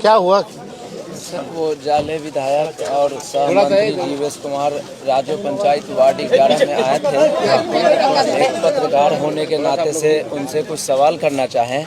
क्या हुआ? सर वो जाले विधायक और सहमंत्री जीवेश कुमार राज्य पंचायत वार्ड 11 में आए थे। एक पत्रकार होने के नाते से उनसे कुछ सवाल करना चाहें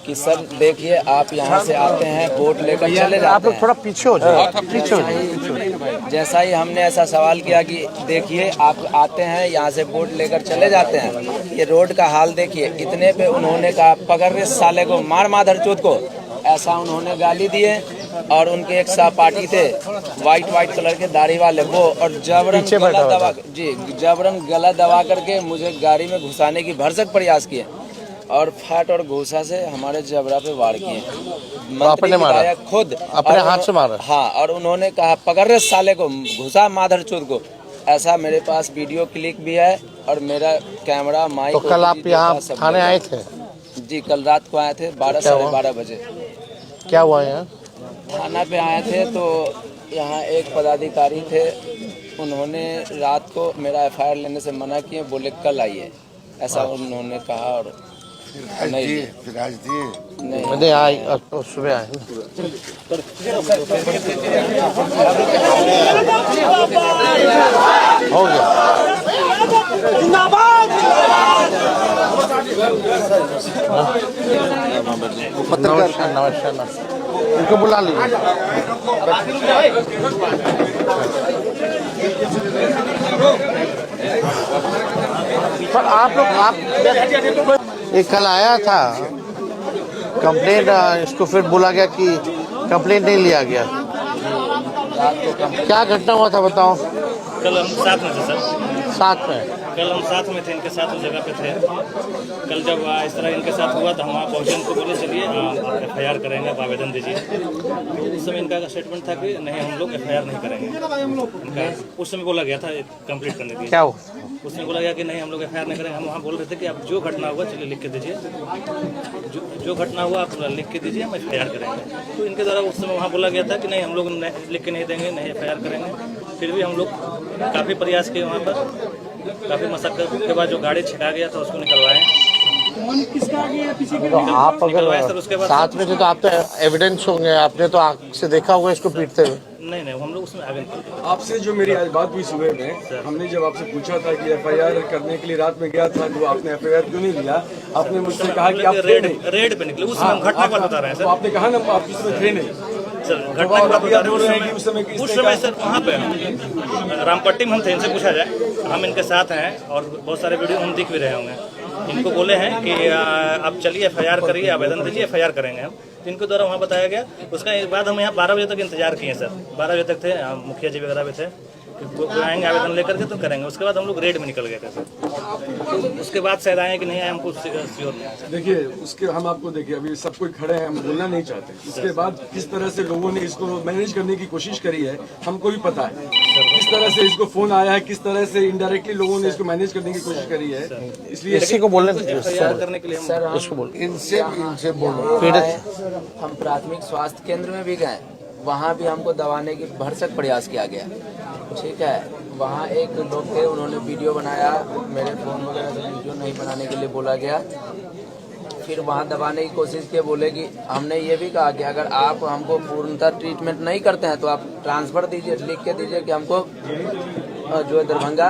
कि सर देखिए, आप यहाँ से आते हैं, वोट लेकर चले जाते हैं। थोड़ा पीछे हो जाए। जैसा ही हमने ऐसा सवाल किया कि देखिए, आप आते हैं यहाँ से वोट लेकर चले जाते हैं, ये रोड का हाल देखिए। इतने पे उन्होंने कहा पकड़ रे साले को, मार माधर चोद को, ऐसा उन्होंने गाली दिए। और उनके एक सहपाठी थे वाइट कलर के दाढ़ी वाले, वो और जबरन गला दबा करके मुझे गाड़ी में घुसाने की भरसक प्रयास किए और फैट और घूसा से हमारे जबड़ा पे वार किए। मंत्री विधायक खुद अपने हाथ से मारा। हाँ, और उन्होंने कहा पकड़ रहे साले को, घुसा माधर चोद को। ऐसा मेरे पास वीडियो क्लिप भी है और मेरा कैमरा माइक। तो कल आप यहाँ थाने आए थे? जी, कल रात को आए थे 12 साढ़े 12 बजे। क्या हुआ यहाँ? थाना पे आए थे तो यहाँ एक पदाधिकारी थे, उन्होंने रात को मेरा एफआईआर लेने से मना किए, बोले कल आइए, ऐसा उन्होंने कहा। और नहीं आए सुबह आए। हो गया। नमस्कार, इनको बुला लीजिए। पर आप एक कल आया था कंप्लेंट, इसको फिर बोला गया कि कंप्लेंट नहीं लिया गया। क्या घटना हुआ था बताओ? कल हम साथ में थे सर। साथ में? कल हम साथ में थे, इनके साथ उस जगह पे थे। कल जब इस तरह इनके साथ हुआ तो हम वहाँ पहुँचे, उनको बोले चलिए एफआईआर करेंगे, आप आवेदन दीजिए। उस समय इनका स्टेटमेंट था कि नहीं, हम लोग एफआईआर नहीं करेंगे। उस समय बोला गया था कंप्लीट करने के लिए। क्या हुआ? उसमें बोला गया कि नहीं, हम लोग एफआईआर नहीं करेंगे। हम वहाँ बोल रहे थे कि आप जो घटना हुआ चलिए लिख के दीजिए, जो घटना हुआ आप लिख के दीजिए, हम एफआईआर करेंगे। तो इनके द्वारा उस समय वहाँ बोला गया था कि नहीं, हम लोग लिख के नहीं देंगे, नहीं एफआईआर करेंगे। फिर भी हम लोग काफ़ी प्रयास किए, वहाँ पर काफ़ी मशक्कत के बाद जो गाड़ी छिड़ा गया था उसको निकलवाए। तो आप अगर साथ में थे तो आप तो एविडेंस होंगे, आपने तो आँख से देखा होगा इसको पीटते हुए। नहीं, हम लोग उसमें आगे निकल। आपसे जो मेरी आज बात हुई सुबह में, हमने जब आपसे पूछा था कि एफआईआर करने के लिए रात में गया था, तो आपने एफआईआर क्यों नहीं लिया? आपने मुझसे कहा कि आप रेड पे निकले। उस समय घटना की बात बता रहे हैं सर। तो आपने कहा ना आप उसमें थे नहीं सर, घटना की बात बता रहे हैं कि उस समय सर वहाँ पे रामपट्टी में हम थे। इनसे पूछा जाए, हम इनके साथ हैं और बहुत सारे वीडियो हम दिख भी रहे होंगे। इनको बोले हैं कि आप चलिए एफआईआर करिए, आवेदन दीजिए, एफआईआर करेंगे हम। इनके द्वारा वहाँ बताया गया। उसका एक बाद हम यहाँ 12 बजे तक इंतजार किए सर। 12 बजे तक थे, मुखिया जी वगैरह भी थे, कोई आएंगे आवेदन लेकर के तो करेंगे। उसके बाद हम लोग रेड में निकल गए थे सर। तो उसके बाद शायद आए कि नहीं आए, हमको श्योर नहीं। देखिए, उसके हम आपको देखिए, अभी सब कोई खड़े हैं, हम बोलना नहीं चाहते। इसके बाद किस तरह से लोगों ने इसको मैनेज करने की कोशिश करी है हमको भी पता है। किस तरह से इसको फोन आया है, किस तरह से इनडायरेक्टली लोगों ने इसको मैनेज करने की कोशिश करी है। इसलिए इसी को बोलने करने के लिए इनसे हम प्राथमिक स्वास्थ्य केंद्र में भी गए, वहाँ भी हमको दबाने की भरसक प्रयास किया गया। ठीक है, वहाँ एक लोग थे, उन्होंने वीडियो बनाया, मेरे फ़ोन वगैरह से वीडियो नहीं बनाने के लिए बोला गया। फिर वहाँ दबाने की कोशिश की, बोले कि हमने ये भी कहा कि अगर आप हमको पूर्णतः ट्रीटमेंट नहीं करते हैं तो आप ट्रांसफ़र दीजिए, लिख के दीजिए कि हमको जो है दरभंगा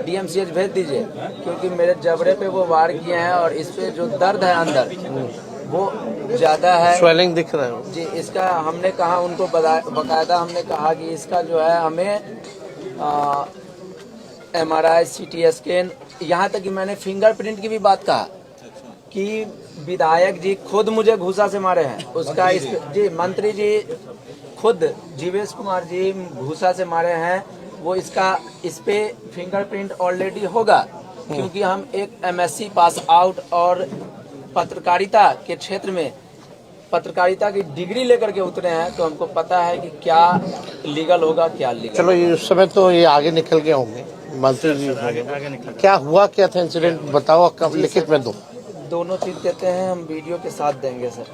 DMCH भेज दीजिए, क्योंकि मेरे जबड़े पे वो वार किए हैं और इस पे जो दर्द है अंदर वो ज़्यादा है, स्वेलिंग दिख रहा है जी। इसका हमने कहा, उनको बकायदा हमने कहा कि इसका जो है हमें MRI CT स्कैन, यहाँ तक कि मैंने फिंगरप्रिंट की भी बात कहा कि विधायक जी खुद मुझे घूसा से मारे हैं। उसका जी मंत्री जी खुद जीवेश कुमार जी घूसा से मारे हैं, वो इस पे फिंगरप्रिंट ऑलरेडी होगा, क्योंकि हम एक MSc पास आउट और पत्रकारिता के क्षेत्र में पत्रकारिता की डिग्री लेकर के उतरे हैं, तो हमको पता है कि क्या लीगल होगा, क्या लीगल। चलो, ये उस समय तो ये आगे निकल गए होंगे मंत्री जी। क्या हुआ, क्या था इंसिडेंट बताओ, कब लिखित में दो। दोनों चीज देते हैं, हम वीडियो के साथ देंगे सर।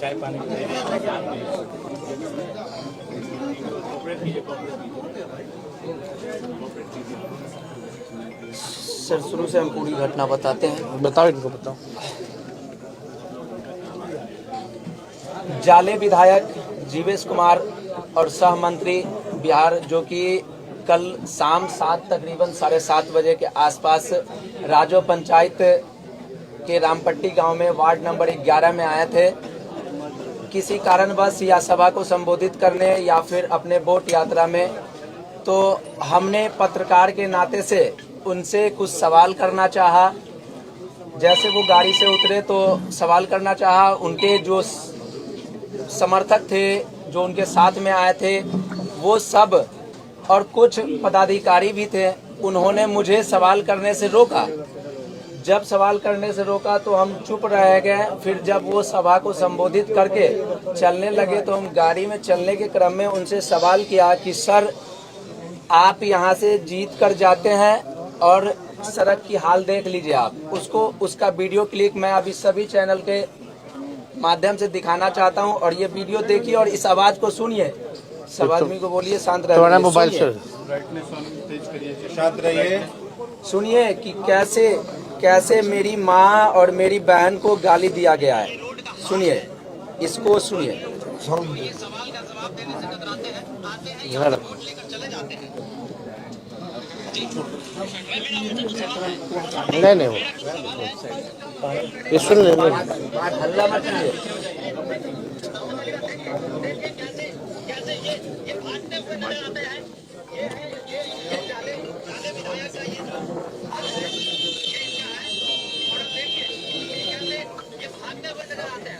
चाय पानी सर शुरू से हम पूरी घटना बताते हैं। बताओ, इनको बताओ। जाले विधायक जीवेश कुमार और सह मंत्री बिहार, जो कि कल शाम तकरीबन 7:30 बजे के आसपास राजो पंचायत के रामपट्टी गांव में वार्ड नंबर 11 में आए थे। किसी कारणवश या सभा को संबोधित करने या फिर अपने वोट यात्रा में, तो हमने पत्रकार के नाते से उनसे कुछ सवाल करना चाहा। जैसे वो गाड़ी से उतरे तो सवाल करना चाहा। उनके जो समर्थक थे, जो उनके साथ में आए थे, वो सब और कुछ पदाधिकारी भी थे, उन्होंने मुझे सवाल करने से रोका। जब सवाल करने से रोका तो हम चुप रह गए। फिर जब वो सभा को संबोधित करके चलने लगे तो हम गाड़ी में चलने के क्रम में उनसे सवाल किया कि सर, आप यहाँ से जीत कर जाते हैं और सड़क की हाल देख लीजिए आप। उसका वीडियो क्लिप मैं अभी सभी चैनल के माध्यम से दिखाना चाहता हूँ, और ये वीडियो देखिए और इस आवाज को सुनिए। सब आदमी को बोलिए शांत रहिए, मोबाइल से शांत रहिए। सुनिए कि कैसे मेरी माँ और मेरी बहन को गाली दिया गया है। सुनिए, इसको सुनिए। नहीं वो ये सुन ले। हल्ला मत कीजिए।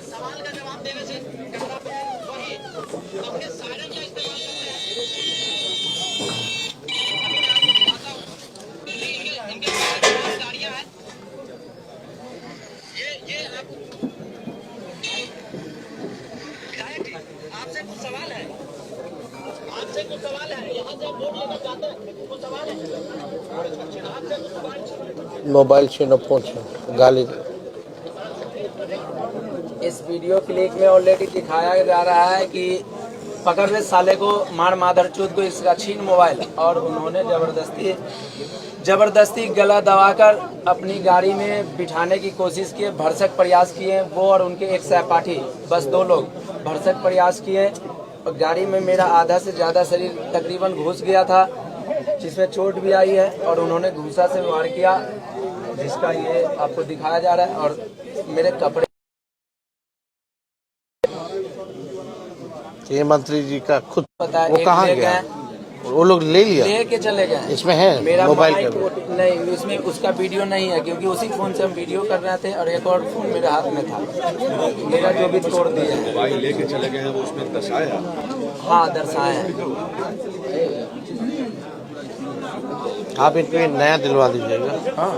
सवाल का जवाब देने से वही अपने सायरन का इस्तेमाल गाड़ियां हैं। ये आपसे कुछ सवाल है, यहाँ से वोट लेकर जाते हैं, कुछ सवाल है आपसे, कुछ सवाल। मोबाइल छीनो, फोन छीनो, गाली। इस वीडियो क्लिप में ऑलरेडी दिखाया जा रहा है कि पकड़ रहे साले को, मार मादरचोद को, इसका छीन मोबाइल। और उन्होंने जबरदस्ती गला दबाकर अपनी गाड़ी में बिठाने की कोशिश की, भरसक प्रयास किए। वो और उनके एक सहपाठी, बस 2 लोग भरसक प्रयास किए। और गाड़ी में मेरा आधा से ज़्यादा शरीर तकरीबन घुस गया था, जिसमें चोट भी आई है। और उन्होंने घूसा से वार किया, जिसका ये आपको दिखाया जा रहा है। और मेरे कपड़े, ये मंत्री जी का खुद पता है, वो कहाँ गया? वो लोग ले लिया, लेके चले गए। इसमें है मेरा मोबाइल नहीं, इसमें उसका वीडियो नहीं है, क्योंकि उसी फोन से हम वीडियो कर रहे थे और एक और फोन मेरे हाथ में था। मेरा जो भी तोड़ दिया है, मोबाइल लेके चले गए हैं, वो उसमें दर्शाया। हाँ, दर्शाया है। आप इनको नया दिलवा दीजिएगा। हाँ,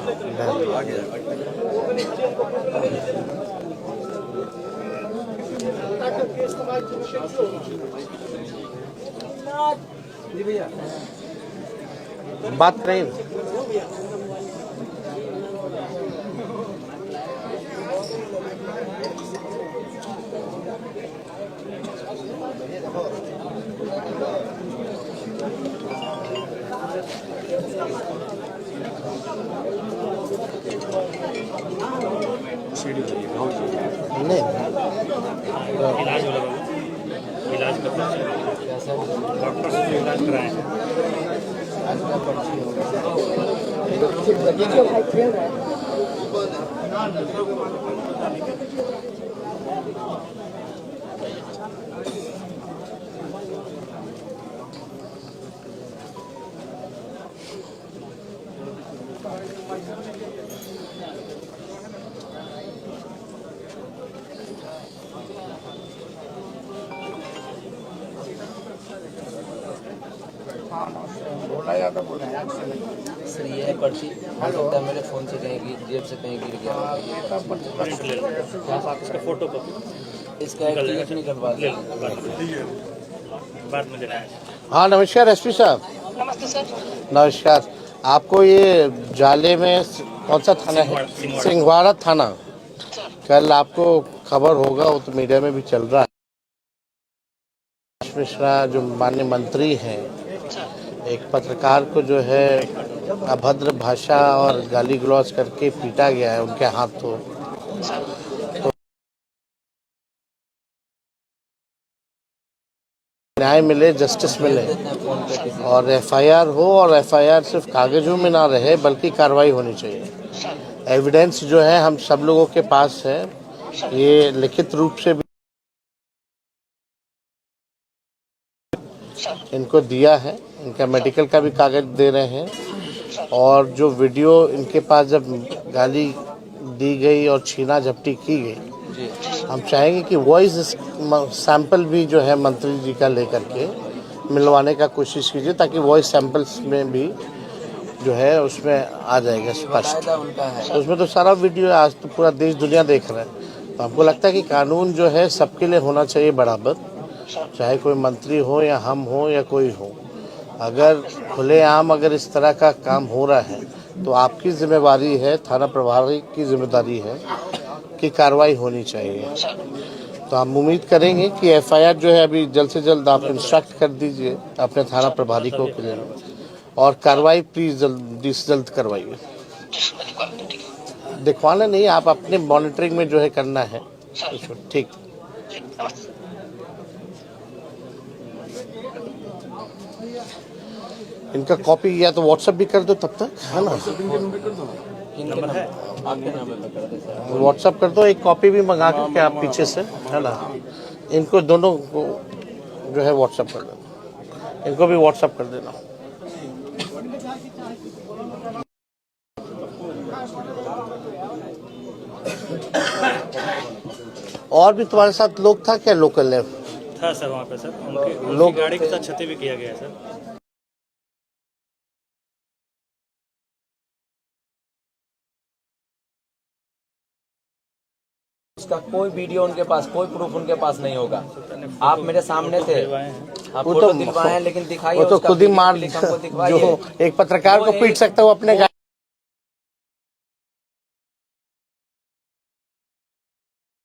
जी भैया, बात नहीं। नहीं, इलाज करना डॉक्टर से इलाज कराए हैं। सर ये है पर्ची, हो सकता है मेरे फोन से कहीं जेब से कहीं गिर गया। इसका फोटो कॉपी, इसका एक क्लिप निकलवा ले लो, बाद में देना है। हाँ, नमस्कार एसपी साहब। नमस्ते सर। नमस्कार। आपको ये जाले में कौन सा थाना है? सिंहवाड़ा थाना। कल आपको खबर होगा, वो तो मीडिया में भी चल रहा है, मिश्रा जो माननीय मंत्री हैं, एक पत्रकार को जो है अभद्र भाषा और गाली गलौज करके पीटा गया है उनके हाथों। न्याय मिले, जस्टिस मिले और एफआईआर हो, और एफआईआर सिर्फ कागजों में ना रहे बल्कि कार्रवाई होनी चाहिए। एविडेंस जो है हम सब लोगों के पास है, ये लिखित रूप से भी इनको दिया है, इनका मेडिकल का भी कागज दे रहे हैं, और जो वीडियो इनके पास जब गाली दी गई और छीना झपटी की गई, हम चाहेंगे कि वॉइस सैंपल भी जो है मंत्री जी का लेकर के मिलवाने का कोशिश कीजिए, ताकि वॉइस सैंपल्स में भी जो है उसमें आ जाएगा स्पष्ट। उसमें तो सारा वीडियो आज तो पूरा देश दुनिया देख रहा है। तो हमको लगता है कि कानून जो है सबके लिए होना चाहिए बराबर, चाहे कोई मंत्री हो या हम हो या कोई हो। अगर खुलेआम अगर इस तरह का काम हो रहा है तो आपकी जिम्मेवारी है, थाना प्रभारी की जिम्मेदारी है कि कार्रवाई होनी चाहिए। तो हम उम्मीद करेंगे कि एफआईआर जो है अभी जल्द से जल्द आप इंस्ट्रक्ट कर दीजिए अपने थाना प्रभारी को, और कार्रवाई प्लीज जल्दी से जल्द करवाइए। दिखवाना नहीं, आप अपने मॉनिटरिंग में जो है करना है। ठीक, इनका कॉपी या तो व्हाट्सएप भी कर दो तब तक, है ना? व्हाट्सएप कर दो, एक कॉपी भी मंगा करके आप पीछे से, है ना? इनको दोनों को जो है व्हाट्सएप कर देना, इनको भी व्हाट्सएप कर देना। और भी तुम्हारे साथ लोग था क्या? लोकल है था सर वहाँ पे सर, उनकी गाड़ी के साथ क्षति भी किया गया सर। उसका कोई वीडियो उनके पास, कोई प्रूफ उनके पास नहीं होगा। आप मेरे सामने थे, आप वो फोटो तो दिलवाए हैं, लेकिन दिखाइए वो तो उसका खुद ही वीडियो मार क्लिप हमको जो दिखवाइए। एक पत्रकार को पीट सकता है वो अपने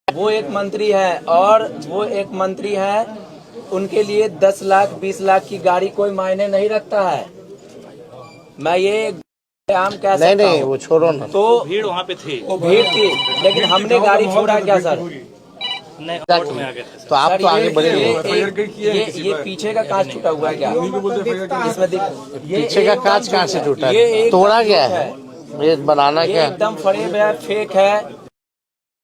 वो एक मंत्री है, और वो एक मंत्री है, उनके लिए 10 लाख 20 लाख की गाड़ी कोई मायने नहीं रखता है। मैं ये आम कह सकता नहीं, हूँ। वो छोड़ो ना। तो भीड़ वहाँ पे थी, वो भीड़ थी, लेकिन हमने गाड़ी छोड़ा क्या सर? नहीं, कोर्ट में आ गए थे सर। तो आप तो आगे बढ़े। ये पीछे का कांच टूटा हुआ है क्या? इसमें पीछे का कांच कहाँ से टूटा है? तोड़ा गया है? ये बनाना ये क्या? एकदम फरेब है, फेक है,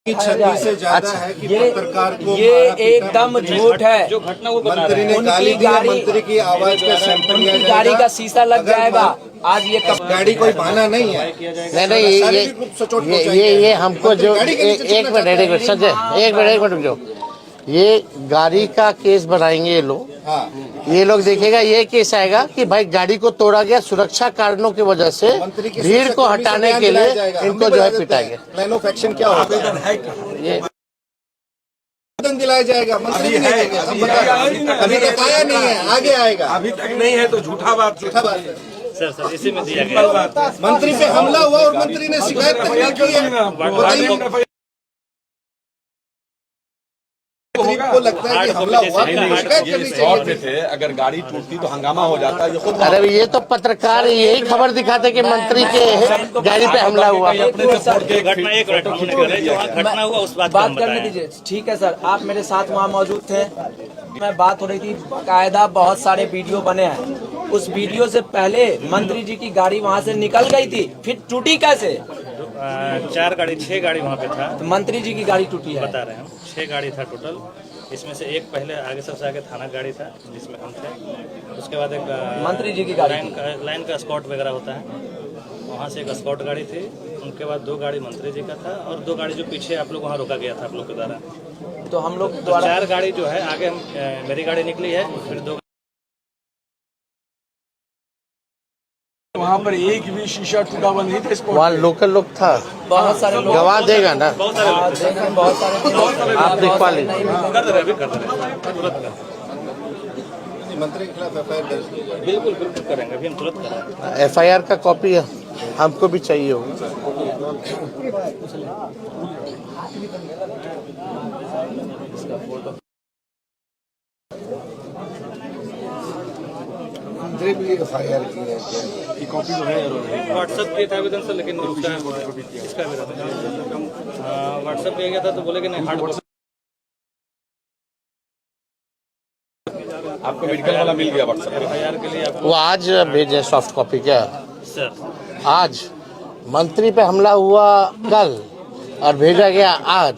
छवि से ज्यादा है कि पत्रकार को ये एकदम झूठ है। जो घटना वो बता मंत्री रहे ने हैं। गाली दी, मंत्री की आवाज का सैंपल लिया उनकी जाएगा। गाड़ी का शीशा लग जाएगा। आज ये गाड़ी कोई बहाना नहीं है। नहीं, शारीरिक रूप से चोट ये हमको जो गाड़ी के नीचे एक मिनट संजय, एक मिनट रुक जाओ। ये गाड़ी का केस बनाएंगे ये लोग, ये लोग देखेगा ये केस आएगा कि भाई गाड़ी को तोड़ा गया सुरक्षा कारणों की वजह से, भीड़ को हटाने के लिए इनको जो है पिटाएंगे। प्लान ऑफ एक्शन क्या होता है? ये आवेदन दिलाया जाएगा, मंत्री भी नहीं देंगे। अभी तक आया नहीं है, आगे आएगा। अभी तक नहीं है तो झूठा बात है। सर इसी में दिया गया। मंत्री पे हमला हुआ और मंत्री ने शिकायत तक नहीं की है। बताइए, को लगता है कि हमला हुआ, शिकायत करनी चाहिए थे। अगर गाड़ी टूटती तो हंगामा हो जाता। ये खुद अरे ये तो पत्रकार यही खबर दिखाते कि मंत्री के गाड़ी पे हमला हुआ। घटना एक घटना हुआ उस बात करने दीजिए। ठीक है सर, आप मेरे साथ वहाँ मौजूद थे, मैं बात हो रही थी, कायदा बहुत सारे वीडियो बने हैं। उस वीडियो से पहले मंत्री जी की गाड़ी वहाँ से निकल गई थी, फिर टूटी कैसे? 6 गाड़ी वहाँ पे था। तो मंत्री जी की गाड़ी टूटी है, बता रहे हैं हम। 6 गाड़ी था टोटल, इसमें से एक पहले आगे सबसे आगे थाना गाड़ी था जिसमें हम थे। उसके बाद एक मंत्री जी की गाड़ी लाइन का स्कॉट वगैरह होता है, वहाँ से एक स्कॉट गाड़ी थी। उनके बाद 2 गाड़ी मंत्री जी का था और 2 गाड़ी जो पीछे आप लोग वहाँ रोका गया था आप लोग के द्वारा। तो हम लोग तो 4 गाड़ी जो है आगे मेरी गाड़ी निकली है, फिर 2 वहाँ पर एक भी शीशा टूटा हुआ नहीं था। इसको वहाँ लोकल लोग था, बहुत सारे लोग गवाह देगा ना, बहुत सारे लोग बहुत सारे आप दिखवा लीजिए। कर दे रहे, अभी कर दे रहे, तुरंत कर। मंत्री के खिलाफ एफआईआर दर्ज बिल्कुल करेंगे, अभी हम तुरंत करेंगे। एफआईआर का कॉपी हमको भी चाहिए होगा। मंत्री भी FIR की है क्या? ये कॉपी तो है व्हाट्सएप किया था आवेदन सर, लेकिन उसका व्हाट्सएप किया गया था तो बोले कि नहीं हार्ड कॉपी। आपको मेडिकल वाला मिल गया व्हाट्सएप पे? FIR के लिए आपको वो आज भेजे सॉफ्ट कॉपी क्या सर आज मंत्री पे हमला हुआ कल और भेजा गया आज।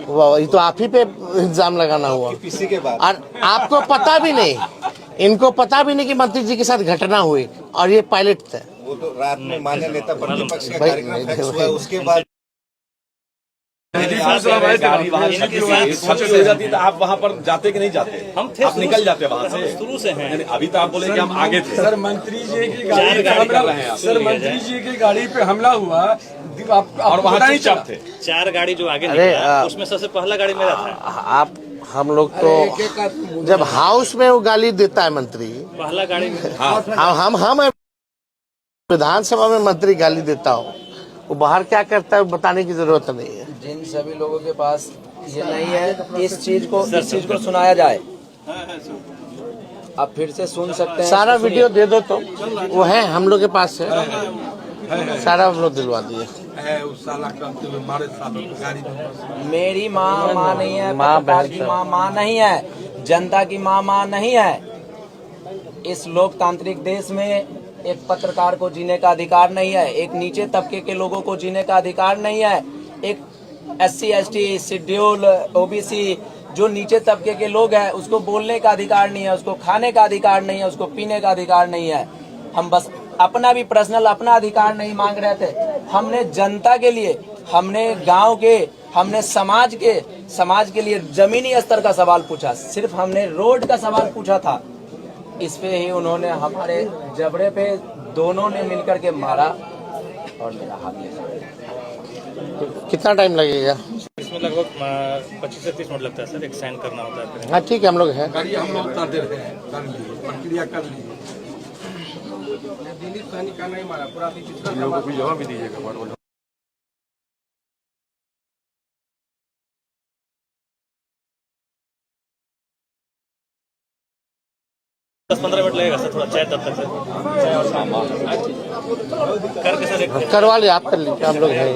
ये तो आप ही पे इल्जाम लगाना हुआ किसी के बाद और आपको पता भी नहीं, इनको पता भी नहीं कि मंत्री जी के साथ घटना हुई और ये पायलट थे। वो तो रात में मान्य नेता प्रतिपक्ष का भाई, कार्यक्रम फिक्स हुआ, उसके बाद गाड़ी वहाँ सक्सेस हो जाती तो आप वहाँ पर जाते कि नहीं जाते? हम थे आप निकल जाते वहाँ से शुरू से हैं। यानी अभी तो आप बोले कि हम आगे थे। सर मंत्री जी की गाड़ी पे हमला, सर मंत्री जी की गाड़ी पे हमला हुआ और वहाँ पता नहीं चुपचाप चला। थे। 4 गाड़ी जो आगे अरे, निकला उसमें सबसे पहला गाड़ी मेरा था। आप हम लोग तो जब हाउस में वो गाली देता है मंत्री, पहला गाड़ी हम विधानसभा में मंत्री गाली देता हो, वो बाहर क्या करता है बताने की जरूरत नहीं है। जिन सभी लोगों के पास ये नहीं है इस चीज को सुनाया जाए। आप फिर से सुन सकते हैं। सारा वीडियो दे दो तो वो है हम लोग के पास है, सारा हम लोग दिलवा दिए। मेरी माँ नहीं है, माँ पत्रकार बहन की सब। माँ नहीं है, जनता की माँ नहीं है। इस लोकतांत्रिक देश में एक पत्रकार को जीने का अधिकार नहीं है, एक नीचे तबके के लोगों को जीने का अधिकार नहीं है, एक SC ST शेड्यूल OBC जो नीचे तबके के लोग हैं उसको बोलने का अधिकार नहीं है, उसको खाने का अधिकार नहीं है, उसको पीने का अधिकार नहीं है। हम बस अपना भी पर्सनल अपना अधिकार नहीं मांग रहे थे, हमने जनता के लिए, हमने गांव के, हमने समाज के लिए जमीनी स्तर का सवाल पूछा। सिर्फ हमने रोड का सवाल पूछा था, इस पे ही उन्होंने हमारे जबड़े पे दोनों ने मिलकर के मारा और मेरा हाथ लिया। कितना टाइम लगेगा? इसमें लगभग 25 से 30 मिनट लगता है सर, एक साइन करना होता है फिर। हाँ ठीक है, हम लोग हैं। गाड़ी हम लोग उतार दे रहे हैं, कर लिए प्रक्रिया कर ली। दिलीप सहनी का नहीं मारा, पूरा लोगों को जवाब भी दीजिएगा। 10-15 मिनट लगेगा सर, थोड़ा चाय तब तक सर, चाय और सामान करके सर एक करवा लिया, आप कर लीजिए, हम लोग हैं।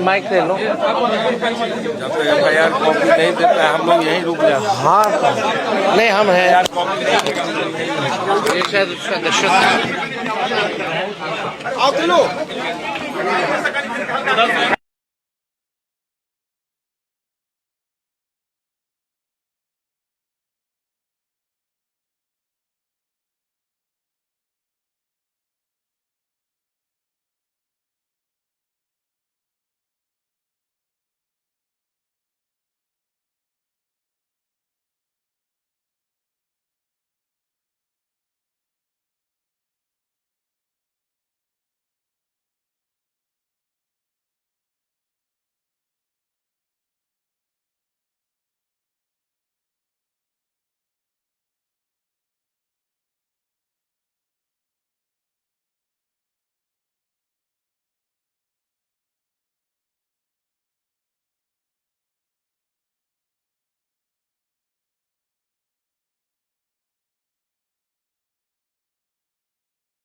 माइक ले लो। जब तक FIR कॉपी नहीं देता है हम लोग यहीं रुक जाते हैं। हाँ नहीं, हम हैं। ये शायद उसका दशरथ आओ